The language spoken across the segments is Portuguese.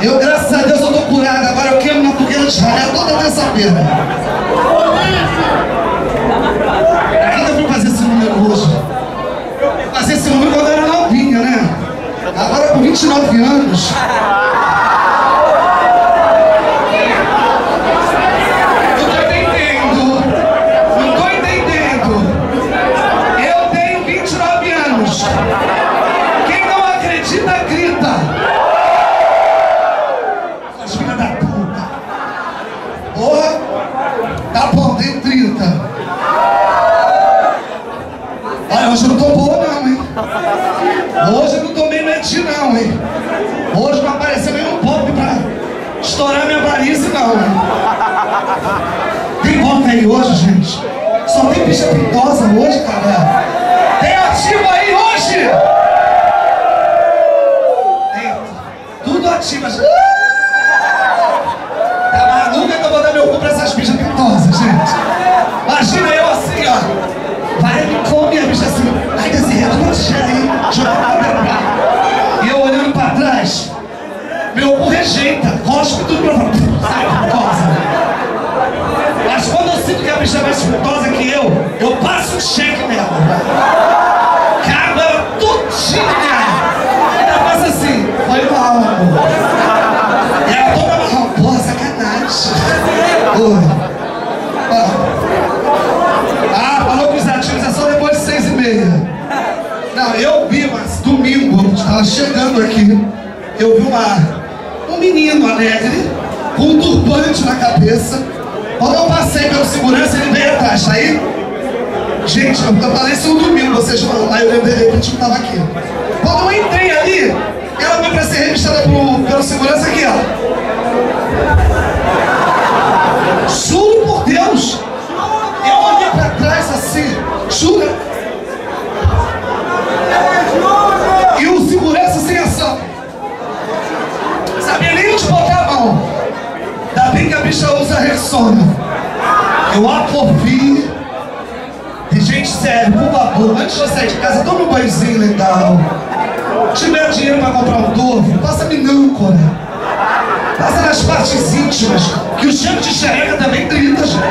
Eu, graças a Deus, eu tô curado. Agora eu queimo na fogueira de Israel toda terça-feira. Pra que eu fui fazer esse número hoje? Eu fazer esse número quando eu era novinha, né? Agora com 29 anos. Olha, hoje eu não tô boa não, hein? Hoje eu não tomei meti não, hein? Hoje não apareceu nenhum pop pra estourar minha varize não, hein? Tem volta aí hoje, gente? Só tem bicha pintosa hoje, cara. Tem ativo aí hoje? Tem tudo ativo. Tá maluca que eu vou dar meu cu pra essas bichas pintosas, gente? Imagina eu assim, ó. Vai, me come a bicha assim. Ai, desenhando uma tigela aí. Jogando o cabelo pra. E eu olhando pra trás. Meu cu rejeita. Cospe tudo pra fora. Sai, pintosa. Mas quando eu sinto que a bicha é mais pintosa que eu passo um cheque nela. Cago ela tudinha. Ainda passa assim. Foi mal, amor. E ela toda marrom. Porra, sacanagem. Oi. Falou que os ativos é só depois de 6h30. Não, eu vi, mas domingo, estava chegando aqui, eu vi um menino alegre, com um turbante na cabeça. Quando eu passei pelo segurança, ele veio atrás, tá aí? Gente, eu falei isso no domingo, vocês falaram lá, eu lembrei que a gente estava aqui. Quando eu entrei ali, ela veio para ser revistada pelo segurança aqui, ó. Juro por Deus! Eu olhei pra trás assim, jura? E o segurança sem ação. Sabia nem onde botar a mão. Ainda bem que a bicha usa Rexona. Eu aporfio. E gente, sério, por favor, antes de você sair de casa, tome um banhozinho legal. Se tiver dinheiro pra comprar um Dove, passa minâncora. Passa nas partes íntimas, que o cheiro de xereca também grita, gente.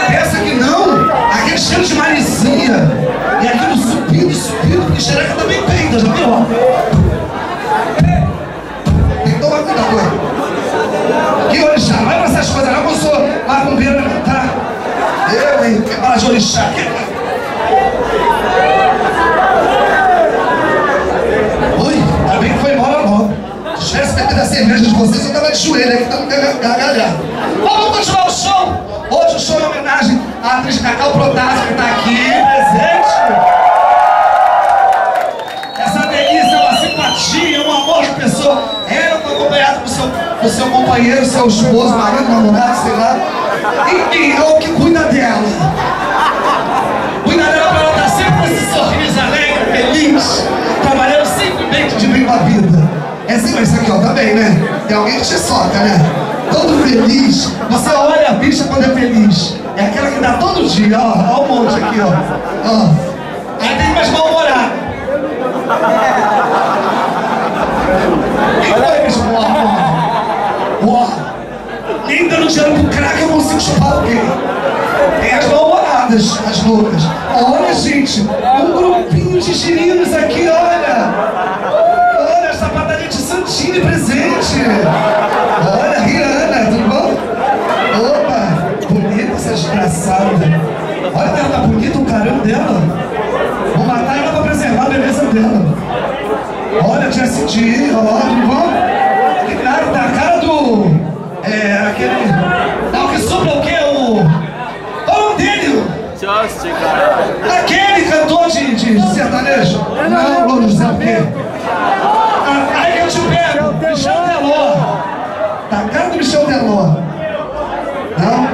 Pensa que não, aquele cheiro de marizinha e aquilo subindo, porque xereca também peida, já viu? Tem que tomar cuidado. Que orixá, não vai pra essas coisas não, que eu sou macumbeiro, tá? Eu, hein, que fala de orixá. Oi, ainda bem que foi embora logo. Se tivesse bebido a cerveja de vocês, eu tava de joelho aqui, tava gargalhado. Vamos continuar o show? Hoje o show é homenagem à atriz Cacau Protásio, que está aqui presente. Essa delícia, uma simpatia, um amor de pessoa. Ela está acompanhada com seu companheiro, seu esposo, marido, namorado, sei lá. Enfim, é o que cuida dela. Cuida dela para ela estar sempre com esse sorriso alegre, feliz, trabalhando simplesmente de bem com a vida. É sempre isso aqui, ó, tá bem, né? Tem alguém que te soca, né? Todo feliz, você olha a bicha quando é feliz. É aquela que dá todo dia, ó. Ó o monte aqui, ó. Aí tem mais mal-humorado. E foi, bicho, ó. Nem dando dinheiro pro crack eu consigo chupar alguém. Tem as mal-humoradas, as loucas. Olha, gente, um grupinho de girinos aqui, olha. Olha, a sapataria de Santini presente. Olha, Rihanna, tudo bom? Opa, bonita essa desgraçada. Olha, ela tá bonita, o caramba dela. Vou matar ela pra preservar a beleza dela. Olha, Jessie J, ó, tudo bom? Que cara, tá a cara do... aquele... Não, que sopra o quê? Qual o nome dele? Just, cara. Aquele cantor de sertanejo? Não, Louro José, o quê? Aí que eu te pego, Michel Teló. Tá a cara do Michel Teló. Não?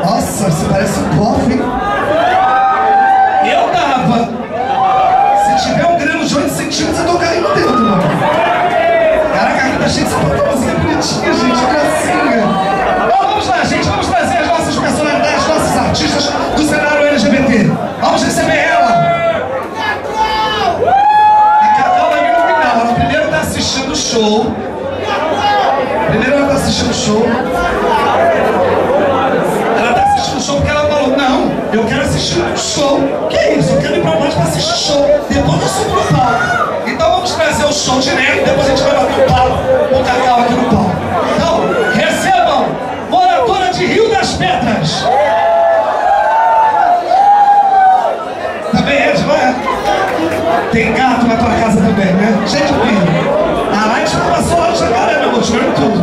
Nossa, você parece um bofe, hein? Eu tava. Se tiver um grano de 8 centímetros, eu tô caindo dentro, mano. Caraca, aqui tá cheio de sapatãozinha bonitinha, gente, gracinha. Então vamos lá, gente, vamos trazer as nossas personalidades, nossos artistas do cenário LGBT. Vamos receber ela. A Cacau vai vir no final. Ela primeiro tá assistindo o show. assistindo o show. Ela tá assistindo o show porque ela falou, não, eu quero assistir o show. Que é isso? Eu quero ir pra baixo pra assistir o show. Depois eu subo no palco. Então vamos trazer o show direto, depois a gente vai bater o palco, o cacau aqui no palco. Então, recebam, moradora de Rio das Pedras. Também é, não é? Tem gato na tua casa também, né? Cheio de filho. A light não passou lá no jacaré, meu amor, tirando tudo.